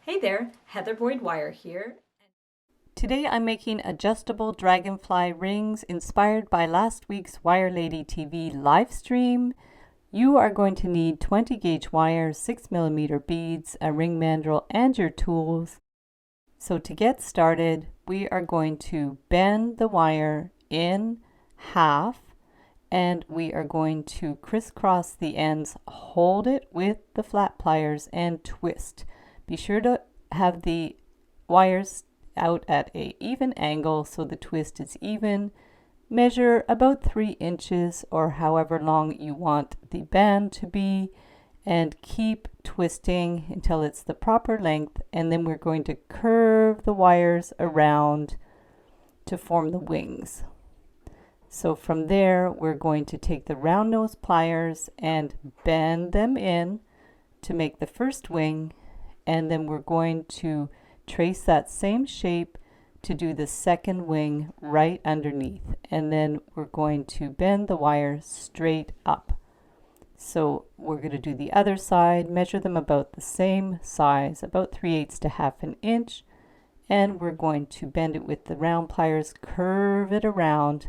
Hey there, Heather Boyd Wire here. Today I'm making adjustable dragonfly rings inspired by last week's Wire Lady TV live stream. You are going to need 20 gauge wire, 6mm beads, a ring mandrel, and your tools. So to get started, we are going to bend the wire in half and we are going to crisscross the ends, hold it with the flat pliers and twist. Be sure to have the wires out at an even angle so the twist is even. Measure about 3 inches or however long you want the band to be and keep twisting until it's the proper length, and then we're going to curve the wires around to form the wings. So from there we're going to take the round nose pliers and bend them in to make the first wing, and then we're going to trace that same shape to do the second wing right underneath, and then we're going to bend the wire straight up. So we're going to do the other side, measure them about the same size, about 3/8 to half an inch, and we're going to bend it with the round pliers, curve it around.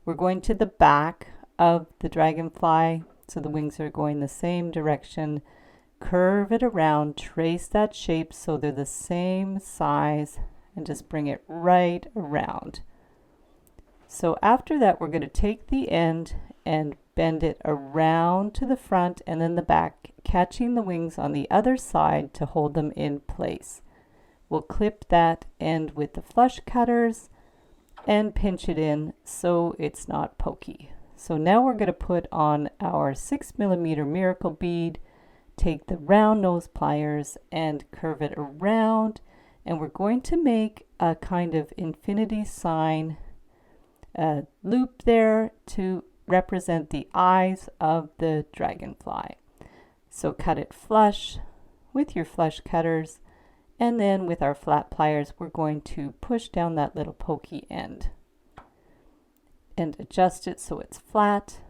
We're going to the back of the dragonfly, so the wings are going the same direction. Curve it around, trace that shape so they're the same size, and just bring it right around. So after that, we're going to take the end and bend it around to the front and then the back, catching the wings on the other side to hold them in place. We'll clip that end with the flush cutters and pinch it in so it's not pokey. So now we're going to put on our 6mm miracle bead, take the round nose pliers and curve it around, and we're going to make a kind of infinity sign loop there to represent the eyes of the dragonfly. So cut it flush with your flush cutters, and then with our flat pliers we're going to push down that little pokey end and adjust it so it's flat.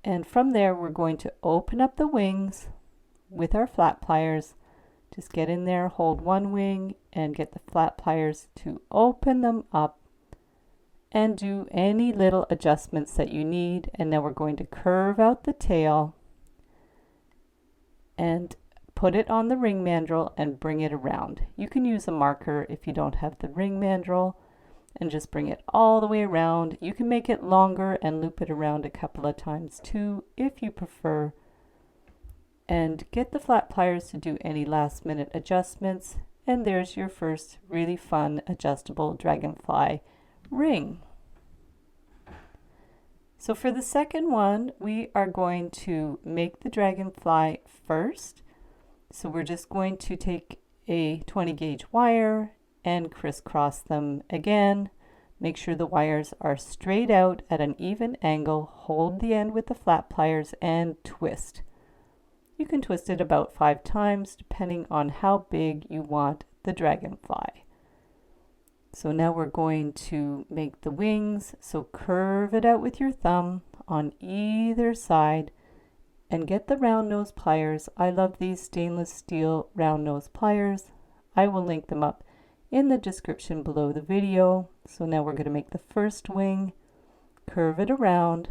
And from there we're going to open up the wings with our flat pliers. Just get in there, hold one wing and get the flat pliers to open them up and do any little adjustments that you need. And now we're going to curve out the tail and put it on the ring mandrel and bring it around. You can use a marker if you don't have the ring mandrel and just bring it all the way around. You can make it longer and loop it around a couple of times too if you prefer. And get the flat pliers to do any last minute adjustments, and there's your first really fun adjustable dragonfly ring. So for the second one, we are going to make the dragonfly first. So we're just going to take a 20 gauge wire and crisscross them again. Make sure the wires are straight out at an even angle. Hold the end with the flat pliers and twist. You can twist it about 5 times depending on how big you want the dragonfly. So now we're going to make the wings. So curve it out with your thumb on either side and get the round nose pliers. I love these stainless steel round nose pliers. I will link them up in the description below the video. So now we're going to make the first wing, curve it around,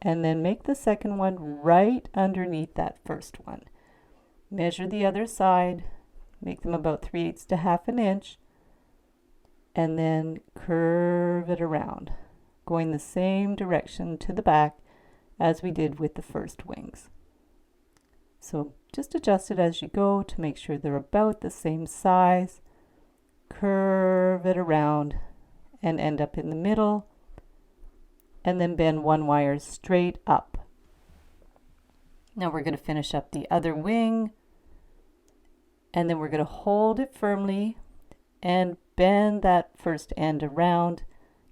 and then make the second one right underneath that first one. Measure the other side, make them about 3/8 to half an inch, and then curve it around, going the same direction to the back as we did with the first wings. So just adjust it as you go to make sure they're about the same size. Curve it around and end up in the middle, and then bend one wire straight up. Now we're going to finish up the other wing, and then we're going to hold it firmly and bend that first end around.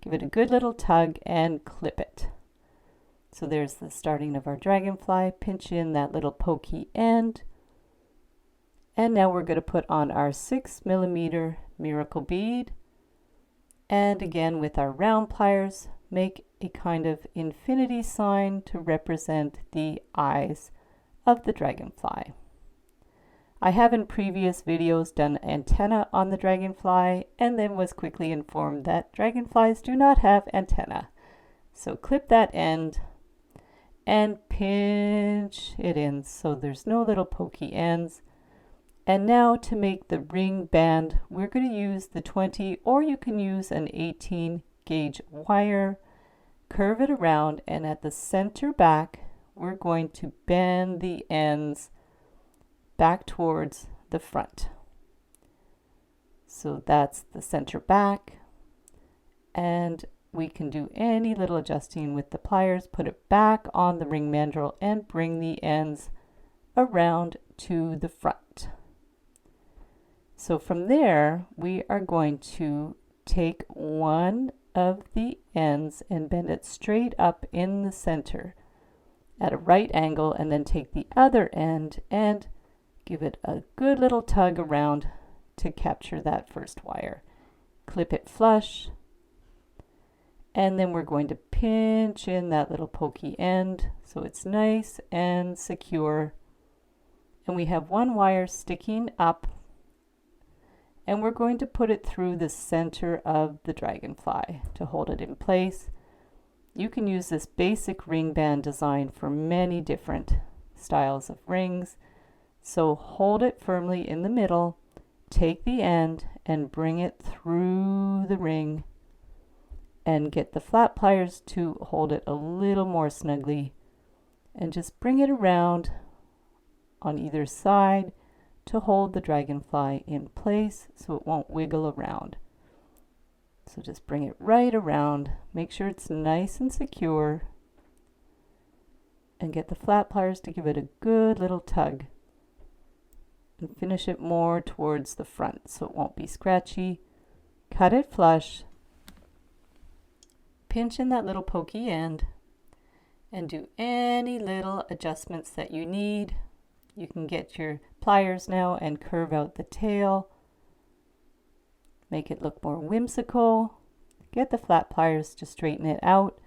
Give it a good little tug and clip it. So there's the starting of our dragonfly. Pinch in that little pokey end. And now we're going to put on our 6mm miracle bead. And again with our round pliers, make a kind of infinity sign to represent the eyes of the dragonfly. I have in previous videos done antenna on the dragonfly and then was quickly informed that dragonflies do not have antenna. So clip that end and pinch it in so there's no little pokey ends. And now to make the ring band, we're going to use the 20, or you can use an 18 gauge wire, curve it around, and at the center back, we're going to bend the ends back towards the front. So that's the center back, and we can do any little adjusting with the pliers, put it back on the ring mandrel and bring the ends around to the front. So from there, we are going to take one of the ends and bend it straight up in the center at a right angle, and then take the other end and give it a good little tug around to capture that first wire. Clip it flush, and then we're going to pinch in that little pokey end so it's nice and secure. And we have one wire sticking up, and we're going to put it through the center of the dragonfly to hold it in place. You can use this basic ring band design for many different styles of rings. So hold it firmly in the middle, take the end and bring it through the ring, and get the flat pliers to hold it a little more snugly, and just bring it around on either side to hold the dragonfly in place so it won't wiggle around. So just bring it right around, make sure it's nice and secure, and get the flat pliers to give it a good little tug. And finish it more towards the front so it won't be scratchy. Cut it flush, pinch in that little pokey end, and do any little adjustments that you need. You can get your pliers now and curve out the tail, make it look more whimsical. Get the flat pliers to straighten it out.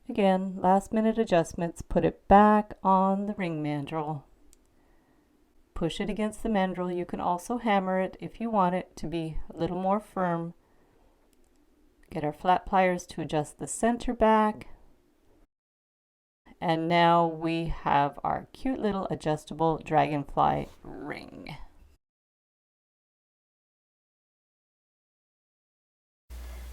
Again, last minute adjustments, put it back on the ring mandrel. Push it against the mandrel. You can also hammer it if you want it to be a little more firm. Get our flat pliers to adjust the center back. And now we have our cute little adjustable dragonfly ring.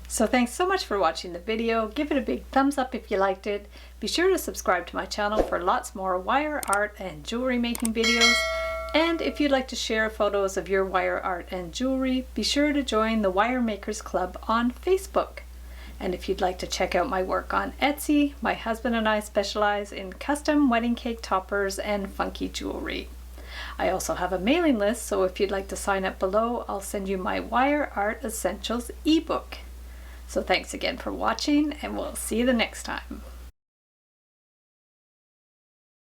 So thanks so much for watching the video. Give it a big thumbs up if you liked it. Be sure to subscribe to my channel for lots more wire art and jewelry making videos. And if you'd like to share photos of your wire art and jewelry, be sure to join the Wire Makers Club on Facebook. And if you'd like to check out my work on Etsy, my husband and I specialize in custom wedding cake toppers and funky jewelry. I also have a mailing list, so if you'd like to sign up below, I'll send you my Wire Art Essentials ebook. So thanks again for watching, and we'll see you the next time.